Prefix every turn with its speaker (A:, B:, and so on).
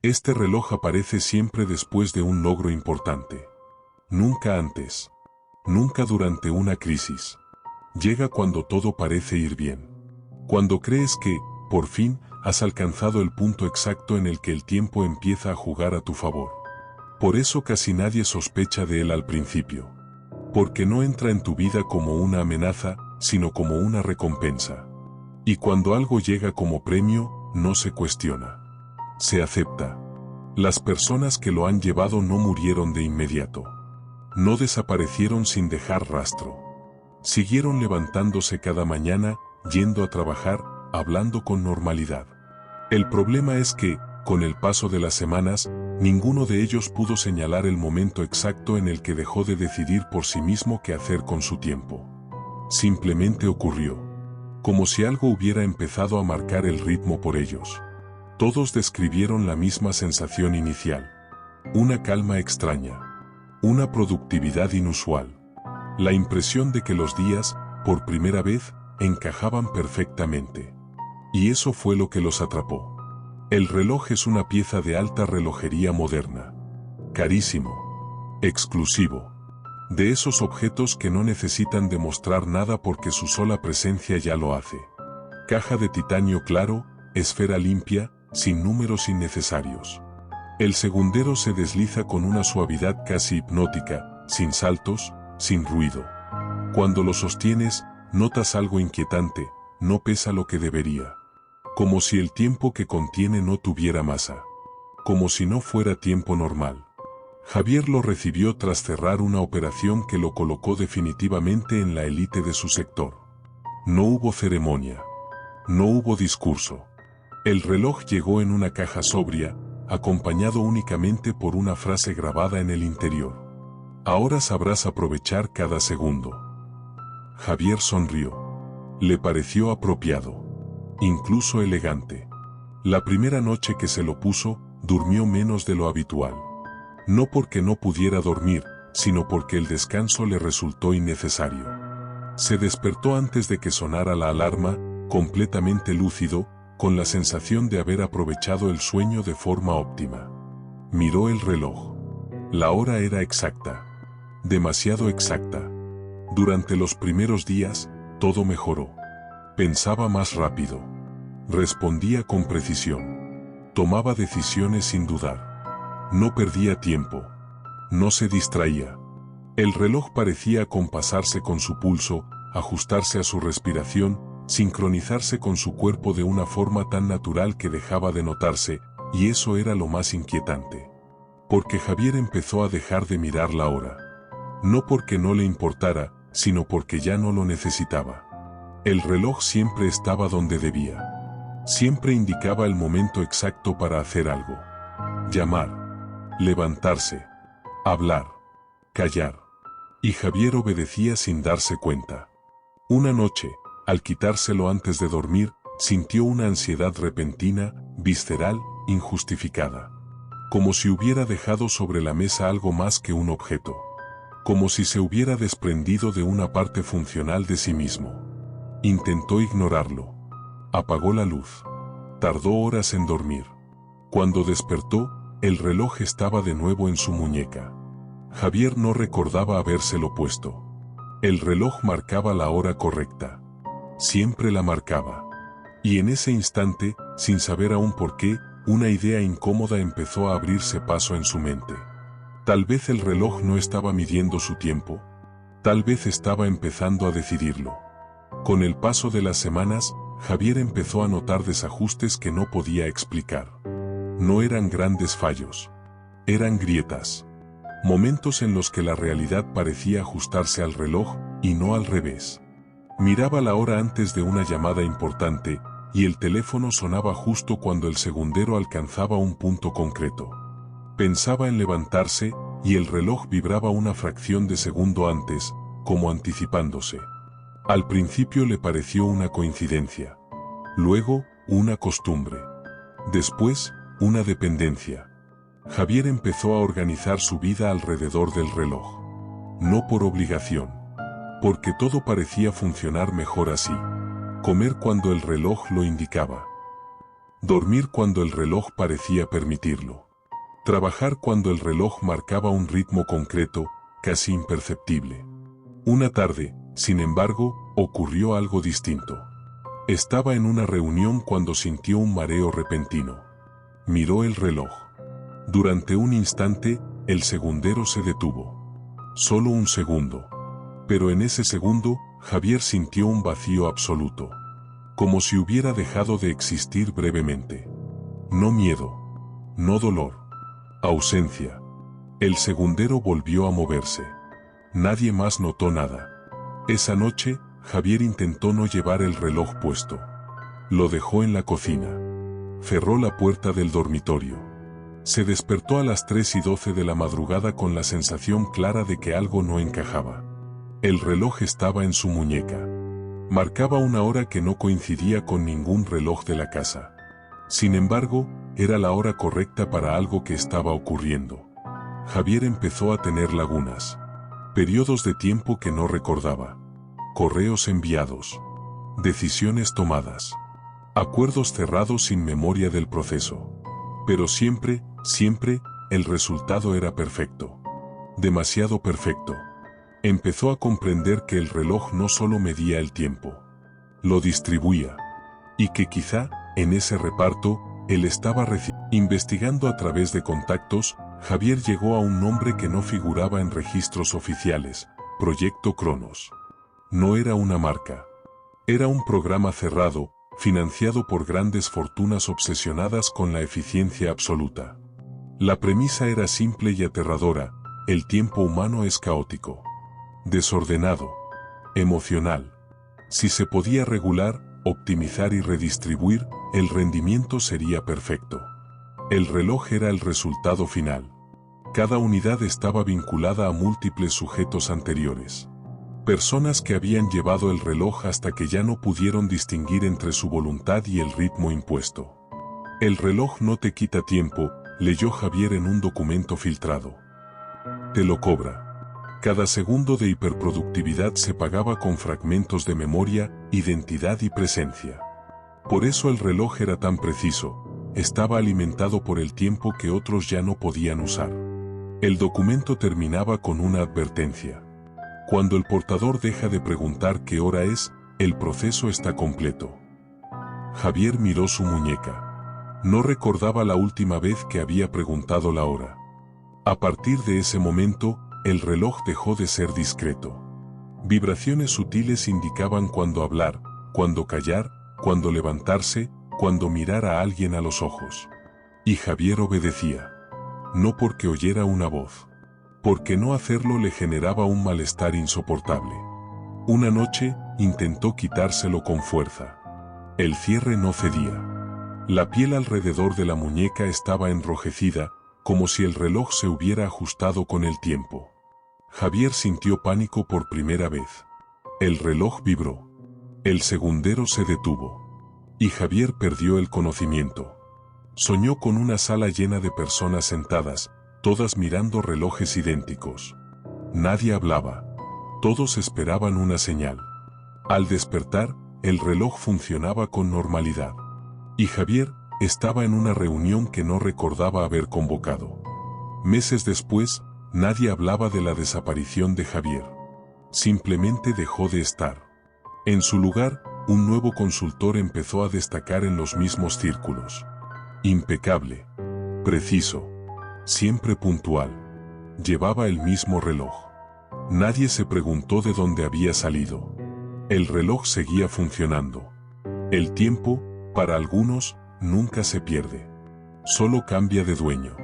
A: Este reloj aparece siempre después de un logro importante. Nunca antes. Nunca durante una crisis. Llega cuando todo parece ir bien. Cuando crees que, por fin, has alcanzado el punto exacto en el que el tiempo empieza a jugar a tu favor. Por eso casi nadie sospecha de él al principio. Porque no entra en tu vida como una amenaza, sino como una recompensa. Y cuando algo llega como premio, no se cuestiona. Se acepta. Las personas que lo han llevado no murieron de inmediato. No desaparecieron sin dejar rastro. Siguieron levantándose cada mañana, yendo a trabajar, hablando con normalidad. El problema es que, con el paso de las semanas, ninguno de ellos pudo señalar el momento exacto en el que dejó de decidir por sí mismo qué hacer con su tiempo. Simplemente ocurrió. Como si algo hubiera empezado a marcar el ritmo por ellos. Todos describieron la misma sensación inicial. Una calma extraña. Una productividad inusual. La impresión de que los días, por primera vez, encajaban perfectamente. Y eso fue lo que los atrapó. El reloj es una pieza de alta relojería moderna. Carísimo. Exclusivo. De esos objetos que no necesitan demostrar nada porque su sola presencia ya lo hace. Caja de titanio claro, esfera limpia, sin números innecesarios. El segundero se desliza con una suavidad casi hipnótica, sin saltos, sin ruido. Cuando lo sostienes, notas algo inquietante, no pesa lo que debería. Como si el tiempo que contiene no tuviera masa. Como si no fuera tiempo normal. Javier lo recibió tras cerrar una operación que lo colocó definitivamente en la élite de su sector. No hubo ceremonia. No hubo discurso. El reloj llegó en una caja sobria, acompañado únicamente por una frase grabada en el interior. Ahora sabrás aprovechar cada segundo. Javier sonrió. Le pareció apropiado. Incluso elegante. La primera noche que se lo puso, durmió menos de lo habitual. No porque no pudiera dormir, sino porque el descanso le resultó innecesario. Se despertó antes de que sonara la alarma, completamente lúcido, con la sensación de haber aprovechado el sueño de forma óptima. Miró el reloj. La hora era exacta. Demasiado exacta. Durante los primeros días, todo mejoró. Pensaba más rápido. Respondía con precisión. Tomaba decisiones sin dudar. No perdía tiempo. No se distraía. El reloj parecía acompasarse con su pulso, ajustarse a su respiración, sincronizarse con su cuerpo de una forma tan natural que dejaba de notarse, y eso era lo más inquietante. Porque Javier empezó a dejar de mirar la hora. No porque no le importara, sino porque ya no lo necesitaba. El reloj siempre estaba donde debía. Siempre indicaba el momento exacto para hacer algo. Llamar. Levantarse. Hablar. Callar. Y Javier obedecía sin darse cuenta. Una noche, al quitárselo antes de dormir, sintió una ansiedad repentina, visceral, injustificada. Como si hubiera dejado sobre la mesa algo más que un objeto. Como si se hubiera desprendido de una parte funcional de sí mismo. Intentó ignorarlo. Apagó la luz. Tardó horas en dormir. Cuando despertó, el reloj estaba de nuevo en su muñeca. Javier no recordaba habérselo puesto. El reloj marcaba la hora correcta. Siempre la marcaba. Y en ese instante, sin saber aún por qué, una idea incómoda empezó a abrirse paso en su mente. Tal vez el reloj no estaba midiendo su tiempo. Tal vez estaba empezando a decidirlo. Con el paso de las semanas, Javier empezó a notar desajustes que no podía explicar. No eran grandes fallos. Eran grietas. Momentos en los que la realidad parecía ajustarse al reloj, y no al revés. Miraba la hora antes de una llamada importante, y el teléfono sonaba justo cuando el segundero alcanzaba un punto concreto. Pensaba en levantarse, y el reloj vibraba una fracción de segundo antes, como anticipándose. Al principio le pareció una coincidencia. Luego, una costumbre. Después, una dependencia. Javier empezó a organizar su vida alrededor del reloj. No por obligación. Porque todo parecía funcionar mejor así. Comer cuando el reloj lo indicaba. Dormir cuando el reloj parecía permitirlo. Trabajar cuando el reloj marcaba un ritmo concreto, casi imperceptible. Una tarde, sin embargo, ocurrió algo distinto. Estaba en una reunión cuando sintió un mareo repentino. Miró el reloj. Durante un instante, el segundero se detuvo. Solo un segundo. Pero en ese segundo, Javier sintió un vacío absoluto. Como si hubiera dejado de existir brevemente. No miedo. No dolor. Ausencia. El segundero volvió a moverse. Nadie más notó nada. Esa noche, Javier intentó no llevar el reloj puesto. Lo dejó en la cocina. Cerró la puerta del dormitorio. Se despertó a las 3:12 de la madrugada con la sensación clara de que algo no encajaba. El reloj estaba en su muñeca. Marcaba una hora que no coincidía con ningún reloj de la casa. Sin embargo, era la hora correcta para algo que estaba ocurriendo. Javier empezó a tener lagunas. Periodos de tiempo que no recordaba. Correos enviados. Decisiones tomadas. Acuerdos cerrados sin memoria del proceso. Pero siempre, el resultado era perfecto. Demasiado perfecto. Empezó a comprender que el reloj no solo medía el tiempo. Lo distribuía. Y que quizá, en ese reparto, él estaba investigando a través de contactos. Javier llegó a un nombre que no figuraba en registros oficiales: Proyecto Cronos. No era una marca. Era un programa cerrado, financiado por grandes fortunas obsesionadas con la eficiencia absoluta. La premisa era simple y aterradora: el tiempo humano es caótico, desordenado, emocional. Si se podía regular, optimizar y redistribuir, el rendimiento sería perfecto. El reloj era el resultado final. Cada unidad estaba vinculada a múltiples sujetos anteriores. Personas que habían llevado el reloj hasta que ya no pudieron distinguir entre su voluntad y el ritmo impuesto. El reloj no te quita tiempo, leyó Javier en un documento filtrado. Te lo cobra. Cada segundo de hiperproductividad se pagaba con fragmentos de memoria, identidad y presencia. Por eso el reloj era tan preciso, estaba alimentado por el tiempo que otros ya no podían usar. El documento terminaba con una advertencia. Cuando el portador deja de preguntar qué hora es, el proceso está completo. Javier miró su muñeca. No recordaba la última vez que había preguntado la hora. A partir de ese momento, el reloj dejó de ser discreto. Vibraciones sutiles indicaban cuándo hablar, cuándo callar, cuándo levantarse, cuándo mirar a alguien a los ojos. Y Javier obedecía. No porque oyera una voz. Porque no hacerlo le generaba un malestar insoportable. Una noche, intentó quitárselo con fuerza. El cierre no cedía. La piel alrededor de la muñeca estaba enrojecida, como si el reloj se hubiera ajustado con el tiempo. Javier sintió pánico por primera vez. El reloj vibró. El segundero se detuvo. Y Javier perdió el conocimiento. Soñó con una sala llena de personas sentadas, todas mirando relojes idénticos. Nadie hablaba. Todos esperaban una señal. Al despertar, el reloj funcionaba con normalidad. Y Javier estaba en una reunión que no recordaba haber convocado. Meses después, nadie hablaba de la desaparición de Javier. Simplemente dejó de estar. En su lugar, un nuevo consultor empezó a destacar en los mismos círculos. Impecable. Preciso. Siempre puntual. Llevaba el mismo reloj. Nadie se preguntó de dónde había salido. El reloj seguía funcionando. El tiempo, para algunos, nunca se pierde. Solo cambia de dueño.